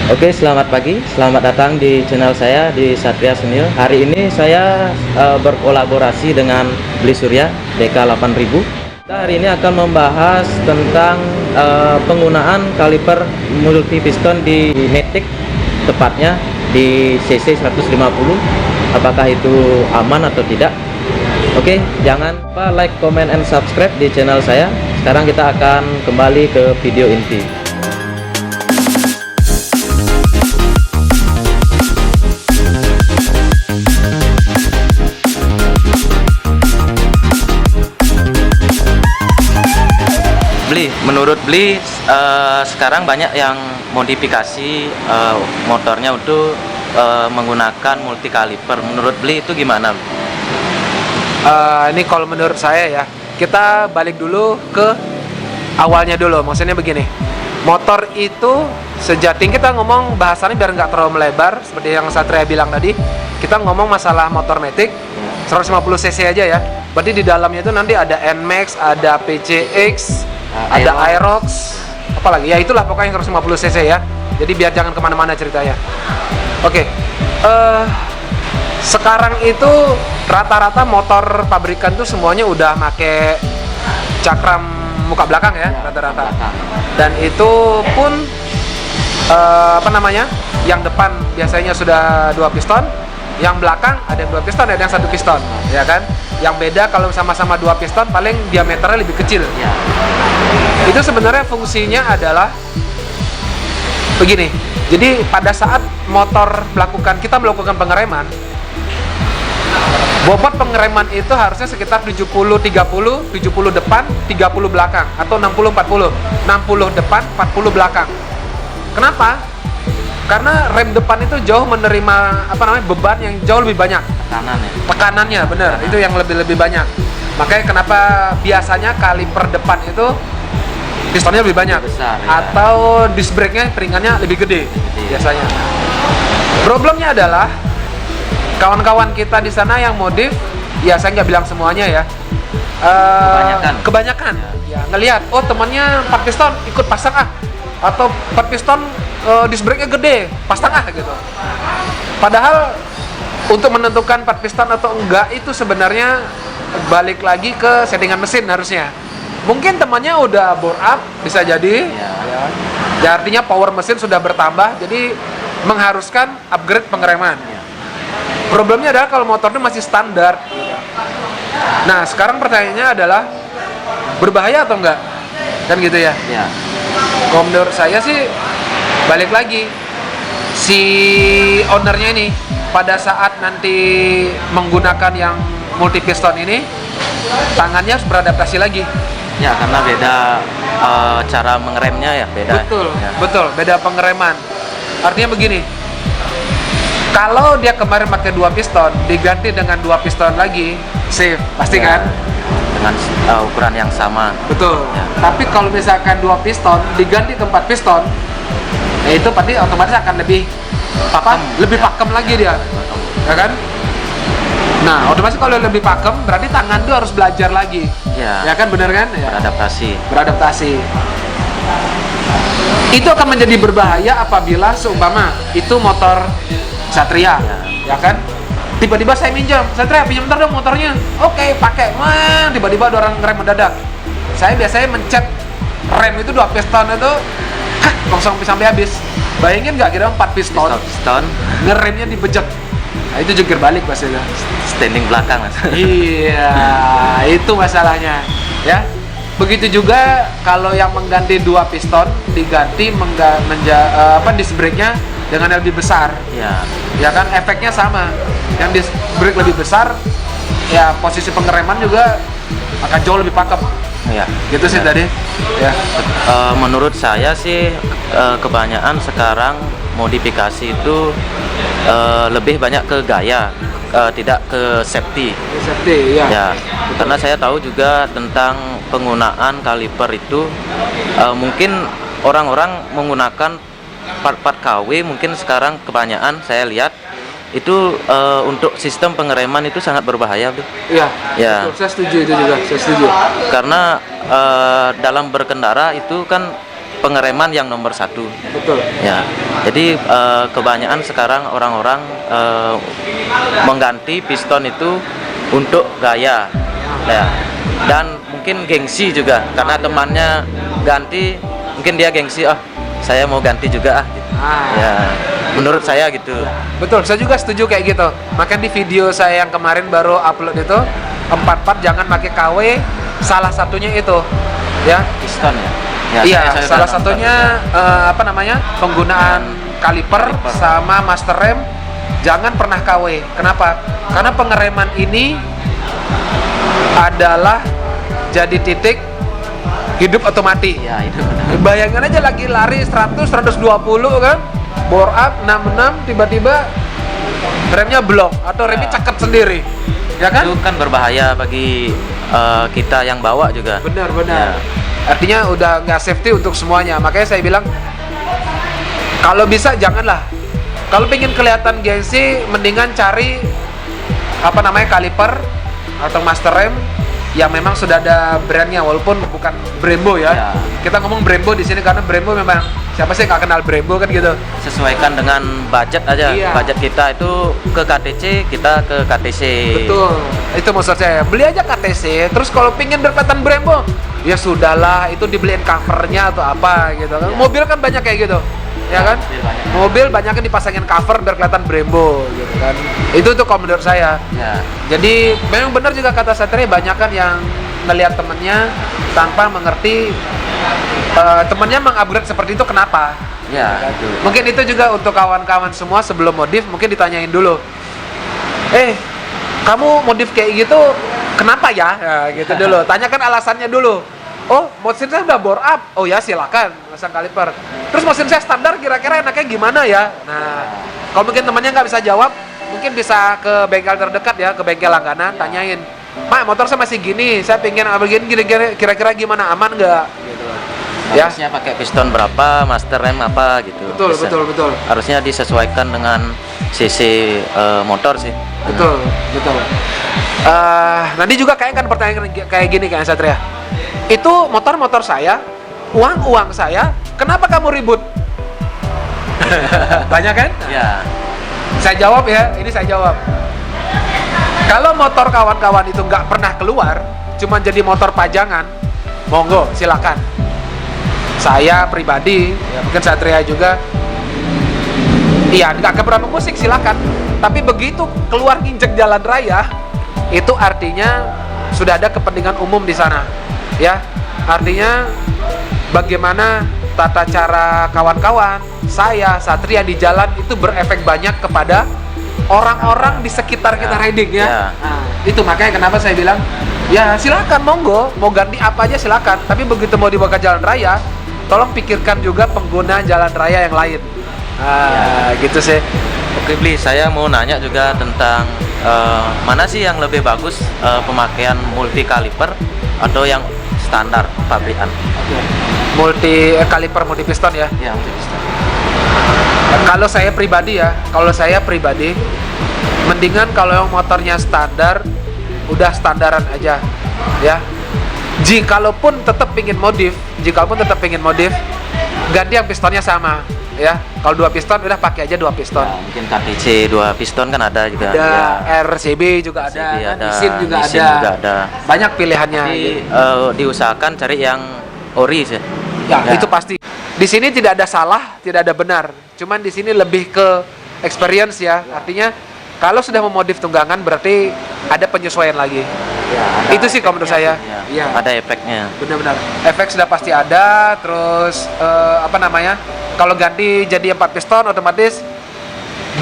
Oke, selamat pagi. Selamat datang di channel saya di Satria Sunil. Hari ini saya berkolaborasi dengan Beli Surya DK8000. Kita hari ini akan membahas tentang penggunaan kaliper multi piston di Matic, tepatnya di CC 150. Apakah itu aman atau tidak? Oke, jangan lupa like, comment, and subscribe di channel saya. Sekarang kita akan kembali ke video inti. Menurut Beli, sekarang banyak yang modifikasi motornya untuk menggunakan multi kaliper. Menurut Beli itu gimana? Ini kalau menurut saya ya, kita balik dulu ke awalnya dulu. Maksudnya begini, motor itu sejatinya, kita ngomong bahasannya biar nggak terlalu melebar seperti yang Satria bilang tadi. Kita ngomong masalah motor Matic 150 cc aja ya. Berarti di dalamnya itu nanti ada NMAX, ada PCX, ada Aerox, apalagi ya, itulah pokoknya 150 cc ya. Jadi biar jangan kemana-mana ceritanya. Oke, sekarang itu rata-rata motor pabrikan tuh semuanya udah make cakram muka belakang ya, rata-rata. Dan itu pun yang depan biasanya sudah 2 piston, yang belakang ada yang 2 piston, ada yang 1 piston, ya kan? Yang beda kalau sama-sama 2 piston paling diameternya lebih kecil. Ya. Itu sebenarnya fungsinya adalah begini. Jadi pada saat kita melakukan pengereman, bobot pengereman itu harusnya sekitar 70-30, 70 depan, 30 belakang, atau 60-40, 60 depan, 40 belakang. Kenapa? Karena rem depan itu jauh menerima beban yang jauh lebih banyak. Tekanannya bener, itu yang lebih banyak. Makanya kenapa biasanya kaliper depan itu pistonnya lebih banyak, besar, ya. Atau disc brake-nya peringannya lebih gede biasanya. Problemnya adalah kawan-kawan kita di sana yang modif, ya saya nggak bilang semuanya ya, kebanyakan ya, ngelihat temannya 4 piston ikut pasang atau 4 piston disc brake-nya gede, pasang gitu. Padahal untuk menentukan 4 piston atau enggak itu sebenarnya balik lagi ke settingan mesin harusnya. Mungkin temannya udah bore up, bisa jadi ya, artinya power mesin sudah bertambah, jadi mengharuskan upgrade pengereman. Problemnya adalah kalau motor itu masih standar. Nah, sekarang pertanyaannya adalah berbahaya atau enggak? Kan gitu ya? Kalau menurut saya sih, balik lagi, si ownernya ini pada saat nanti menggunakan yang multi piston ini, tangannya harus beradaptasi lagi. Ya, karena beda cara mengeremnya ya, beda. Betul, beda pengereman. Artinya begini, kalau dia kemarin pakai 2 piston, diganti dengan 2 piston lagi, safe, pasti kan? Dengan ukuran yang sama. Betul. Ya. Tapi kalau misalkan 2 piston diganti ke 4 piston, ya itu pasti otomatis akan lebih pakem lagi dia, ya kan? Nah, otomatis kalau lebih pakem, berarti tangan tuh harus belajar lagi, ya kan, bener kan? Ya. Beradaptasi. Itu akan menjadi berbahaya apabila seumpama itu motor Satria, ya kan? Tiba-tiba saya minjam, Satria pinjam bentar dong motornya. Oke, pakai. Tiba-tiba ada orang ngerem mendadak. Saya biasanya mencet rem itu 2 piston itu, langsung sampai habis. Bayangin nggak, kira 4 piston, ngeremnya dibejek. Nah, itu jungkir balik maksudnya. Standing belakang. Iya, itu masalahnya. Ya. Begitu juga kalau yang mengganti 2 piston diganti disc brake-nya dengan yang lebih besar. Ya kan, efeknya sama. Yang disc brake lebih besar, ya posisi pengereman juga akan jauh lebih pakem. Gitu sih tadi. Ya. Menurut saya sih kebanyakan sekarang modifikasi itu lebih banyak ke gaya, tidak ke safety. Ya. Karena saya tahu juga tentang penggunaan kaliper itu, mungkin orang-orang menggunakan part-part KW, mungkin sekarang kebanyakan saya lihat itu untuk sistem pengereman itu sangat berbahaya, Bu. Betul, saya setuju itu juga, saya setuju. Karena dalam berkendara itu kan pengereman yang nomor satu. Betul. Ya, jadi kebanyakan sekarang orang-orang mengganti piston itu untuk gaya, ya, dan mungkin gengsi juga karena temannya ganti, mungkin dia gengsi, saya mau ganti juga gitu. Ya, menurut saya gitu. Betul, saya juga setuju kayak gitu. Makanya di video saya yang kemarin baru upload itu 4 part jangan pakai KW, salah satunya itu, ya. Piston ya. Ya, Iya, saya salah udah nonton satunya penggunaan kaliper sama master rem jangan pernah KW. Kenapa? Karena pengereman ini adalah jadi titik hidup otomatis. Ya, itu benar. Bayangin aja lagi lari 100, 120 kan, bore up 66, tiba-tiba remnya blok atau remnya ceket sendiri, ya kan? Itu kan berbahaya bagi kita yang bawa juga. Benar. Artinya udah nggak safety untuk semuanya. Makanya saya bilang kalau bisa janganlah. Kalau pengen kelihatan gengsi, mendingan cari kaliper atau master rem yang memang sudah ada brandnya, walaupun bukan Brembo ya. Kita ngomong Brembo di sini karena Brembo memang siapa sih nggak kenal Brembo kan gitu. Sesuaikan dengan budget aja. Iya. Budget kita itu ke KTC, kita ke KTC. Betul. Itu maksud saya. Beli aja KTC. Terus kalau pengen berkelihatan Brembo, ya sudahlah, itu dibeliin covernya atau apa gitu kan. Mobil kan banyak kayak gitu. Ya kan? Mobil banyak yang dipasangin cover biar kelihatan Brembo gitu kan. Itu tuh kalau menurut saya. Ya. Jadi memang benar juga kata Satria, banyak kan yang melihat temennya tanpa mengerti temennya mengupgrade seperti itu kenapa. Ya, Gitu. Mungkin itu juga untuk kawan-kawan semua sebelum modif mungkin ditanyain dulu. Kamu modif kayak gitu kenapa ya? Gitu dulu. Tanyakan alasannya dulu. Oh, mesin saya udah bore up. Oh ya, silakan pasang kaliper. Terus mesin saya standar, kira-kira enaknya gimana ya? Nah, kalau mungkin temannya nggak bisa jawab, mungkin bisa ke bengkel terdekat ya, ke bengkel langganan, tanyain, Mak, motor saya masih gini, saya pengen begini, kira-kira gimana, aman nggak? Gitu. Ya. Harusnya pakai piston berapa, master rem apa gitu. Bisa. Betul. Harusnya disesuaikan dengan cc motor sih. Betul. Nanti juga kayak kan pertanyaan kayak gini kan Satria. Itu motor saya, uang saya, kenapa kamu ribut? Banyak kan? Ya. Saya jawab ya, ini saya jawab. Kalau motor kawan-kawan itu nggak pernah keluar, cuma jadi motor pajangan, monggo silakan. Saya pribadi, ya mungkin Satria juga, iya nggak keberapa musik silakan. Tapi begitu keluar nginjek jalan raya, itu artinya sudah ada kepentingan umum di sana, ya. Artinya bagaimana tata cara kawan-kawan, saya, Satria di jalan itu berefek banyak kepada orang-orang di sekitar kita riding ya. Nah, itu makanya kenapa saya bilang, ya silakan monggo, mau ganti apa aja silakan. Tapi begitu mau dibawa ke jalan raya, tolong pikirkan juga pengguna jalan raya yang lain. Gitu sih. Oke, Bli, saya mau nanya juga tentang mana sih yang lebih bagus, pemakaian multi kaliper atau yang standar pabrikan? Multi kaliper, multi piston ya. Ya, multi piston. Kalau saya pribadi, mendingan kalau yang motornya standar, udah standaran aja, ya. Jikalaupun tetap pingin modif, ganti yang pistonnya sama, ya. Kalau 2 piston, udah pakai aja 2 piston. Ya, mungkin KTC 2 piston kan ada juga. Ada ya. RCB juga ada, RCB kan? ada, Nissin juga ada. Banyak pilihannya. Tapi diusahakan cari yang ori sih. Ya, itu pasti. Di sini tidak ada salah, tidak ada benar. Cuman di sini lebih ke experience ya. Artinya kalau sudah memodif tunggangan berarti ada penyesuaian lagi. Ya, itu sih kalau menurut saya. Ya. Ada efeknya. Benar-benar. Efek sudah pasti ada. Terus kalau ganti jadi 4 piston otomatis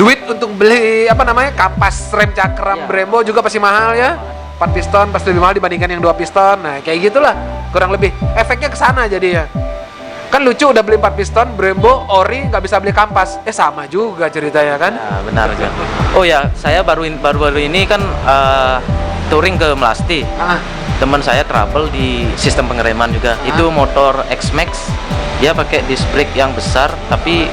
duit untuk beli kampas rem cakram Brembo juga pasti mahal ya. 4 piston pasti lebih mahal dibandingkan yang 2 piston. Nah, kayak gitulah kurang lebih. Efeknya ke sana jadinya. Kan lucu udah beli 4 piston Brembo ori nggak bisa beli kampas. Sama juga ceritanya kan? Ya, benar aja. Oh ya, saya baru ini kan touring ke Melasti. Teman saya trouble di sistem pengereman juga. Itu motor X-Max, dia pakai disc brake yang besar tapi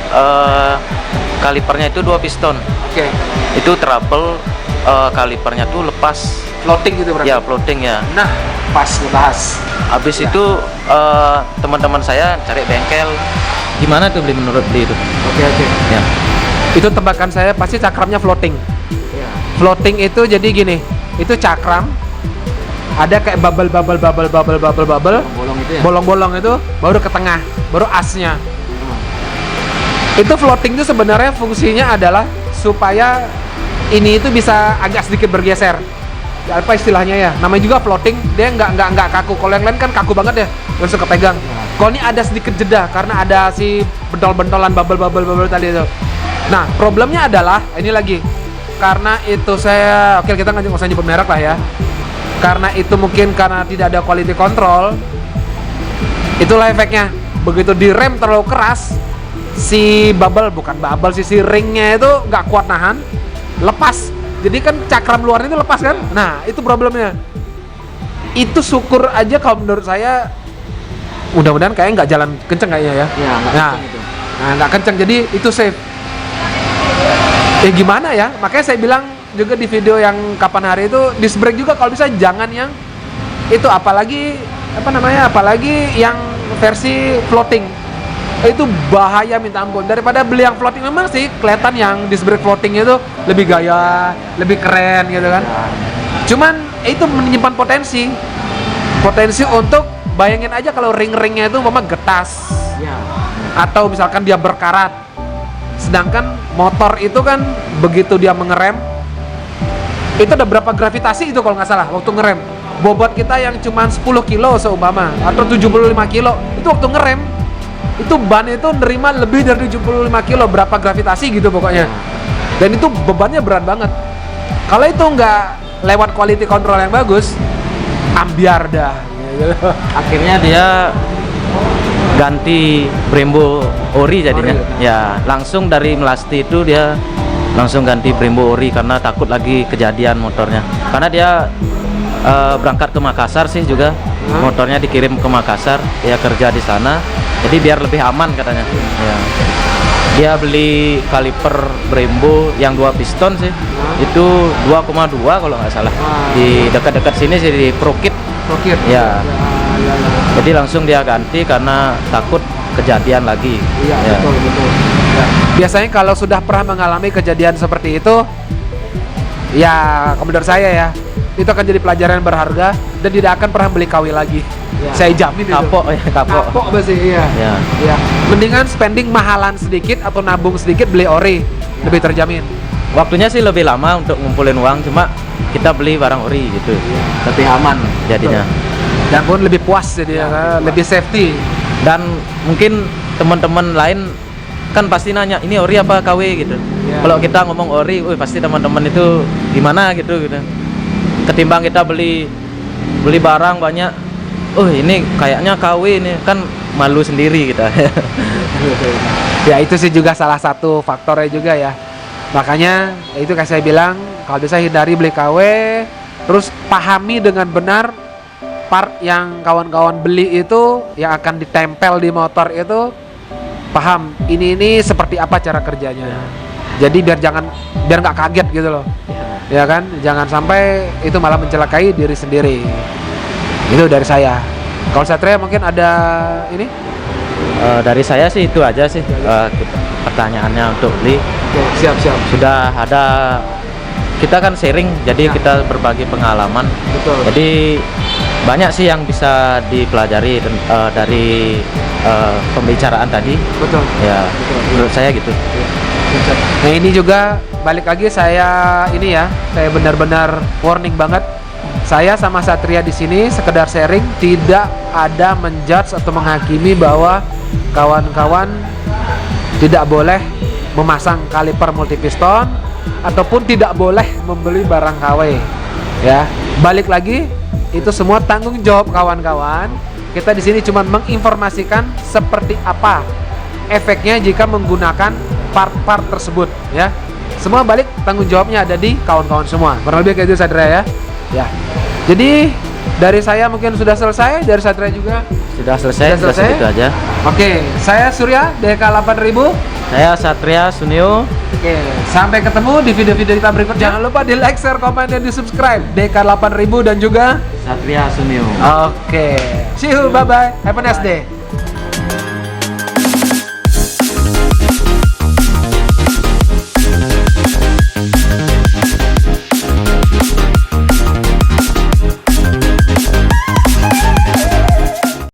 kalipernya itu 2 piston. Oke. Itu trouble kalipernya tuh lepas. Floating gitu berarti? Ya, floating ya. Nah, pas ngebahas. Habis Ya. itu teman-teman saya cari bengkel. Gimana tuh beli menurut beli itu? Oke. Ya. Itu tebakan saya pasti cakramnya floating. Ya. Floating itu jadi gini, itu cakram ada kayak bubble, Bolong itu ya. bolong-bolong itu baru ke tengah, baru asnya. Itu floating itu sebenarnya fungsinya adalah supaya ini itu bisa agak sedikit bergeser. Ya, apa istilahnya ya? Namanya juga floating, dia nggak kaku. Kalau yang lain kan kaku banget ya, langsung kepegang. Kalau ini ada sedikit jeda karena ada si bentol-bentolan bubble tadi itu. Nah, problemnya adalah ini lagi. Karena itu saya, oke kita nggak usah nyebut merek lah ya. Karena itu mungkin karena tidak ada quality control. Itulah efeknya. Begitu direm terlalu keras, si si ringnya itu nggak kuat nahan, lepas. Jadi kan cakram luarnya itu lepas kan? Nah, itu problemnya. Itu syukur aja kalau menurut saya, mudah-mudahan kayaknya nggak jalan kenceng kayaknya ya. Ya, nggak Nah, kenceng itu. nah nggak kenceng, jadi itu safe. Gimana ya? Makanya saya bilang juga di video yang kapan hari itu, disc brake juga kalau bisa jangan yang itu, apalagi yang versi floating. Itu bahaya minta ampun. Daripada beli yang floating, memang sih kelihatan yang disc brake floating itu lebih gaya, lebih keren gitu kan. Cuman itu menyimpan potensi untuk, bayangin aja kalau ring-ringnya itu memang getas Ya. atau misalkan dia berkarat. Sedangkan motor itu kan begitu dia mengerem, itu ada berapa gravitasi itu kalau nggak salah waktu ngerem. Bobot kita yang cuma 10 kilo seumpama atau 75 kilo, itu waktu ngerem itu ban itu nerima lebih dari 75 kilo, berapa gravitasi gitu pokoknya. Dan itu bebannya berat banget. Kalau itu nggak lewat quality control yang bagus, ambiar dah gitu. Akhirnya dia ganti Brembo ori jadinya. Ori. Ya, langsung dari Melasti itu dia langsung ganti Brembo ori karena takut lagi kejadian motornya. Karena dia berangkat ke Makassar sih juga. Motornya dikirim ke Makassar, dia kerja di sana. Jadi biar lebih aman katanya. Ya. Dia beli kaliper Brembo yang 2 piston sih. Itu 2,2 kalau nggak salah. Di dekat-dekat sini sih di Prokit. Prokit. Ya. Ya. Jadi langsung dia ganti karena takut kejadian lagi. Iya, Ya. betul. Ya. Biasanya kalau sudah pernah mengalami kejadian seperti itu, ya menurut saya ya, itu akan jadi pelajaran berharga dan tidak akan pernah beli KW lagi. Ya. Saya jamin itu. Kapok ya, kapok. Kapok pasti, iya. Ya. Ya. Mendingan spending mahalan sedikit atau nabung sedikit beli ori, lebih terjamin. Waktunya sih lebih lama untuk ngumpulin uang, cuma kita beli barang ori gitu. Lebih aman. Jadinya. Dan pun lebih puas jadi lebih safety. Dan mungkin teman-teman lain kan pasti nanya, ini ori apa KW gitu. Ya. Kalau kita ngomong ori, pasti teman-teman itu gimana gitu. Ketimbang kita beli barang banyak, ini kayaknya KW ini, kan malu sendiri kita. Ya itu sih juga salah satu faktornya juga ya. Makanya itu kayak saya bilang, kalau bisa hindari beli KW, terus pahami dengan benar part yang kawan-kawan beli itu yang akan ditempel di motor itu, paham ini seperti apa cara kerjanya. Jadi biar nggak kaget gitu loh. Ya kan, jangan sampai itu malah mencelakai diri sendiri. Itu dari saya. Kalau Satria mungkin ada ini? Dari saya sih itu aja sih pertanyaannya untuk beli. Siap. Sudah ada, kita kan sharing, jadi Ya. kita berbagi pengalaman. Betul. Jadi banyak sih yang bisa dipelajari dari pembicaraan tadi. Betul. Ya, menurut saya gitu. Nah ini juga balik lagi saya benar-benar warning banget. Saya sama Satria di sini sekedar sharing, tidak ada menjudge atau menghakimi bahwa kawan-kawan tidak boleh memasang kaliper multipiston ataupun tidak boleh membeli barang KW. Ya, balik lagi itu semua tanggung jawab kawan-kawan. Kita di sini cuma menginformasikan seperti apa efeknya jika menggunakan part-part tersebut, ya. Semua balik tanggung jawabnya ada di kawan-kawan semua. Kurang lebih kayak itu Satria ya. Ya. Jadi dari saya mungkin sudah selesai, dari Satria juga. Sudah selesai, Sudah selesai? segitu aja. Oke, saya Surya DK 8000. Saya Satria Sunio. Oke, sampai ketemu di video-video kita berikutnya. Jangan lupa di like, share, komen, dan di subscribe DK8000 dan juga Satria Sunio. Oke, see you, bye-bye, have a nice day.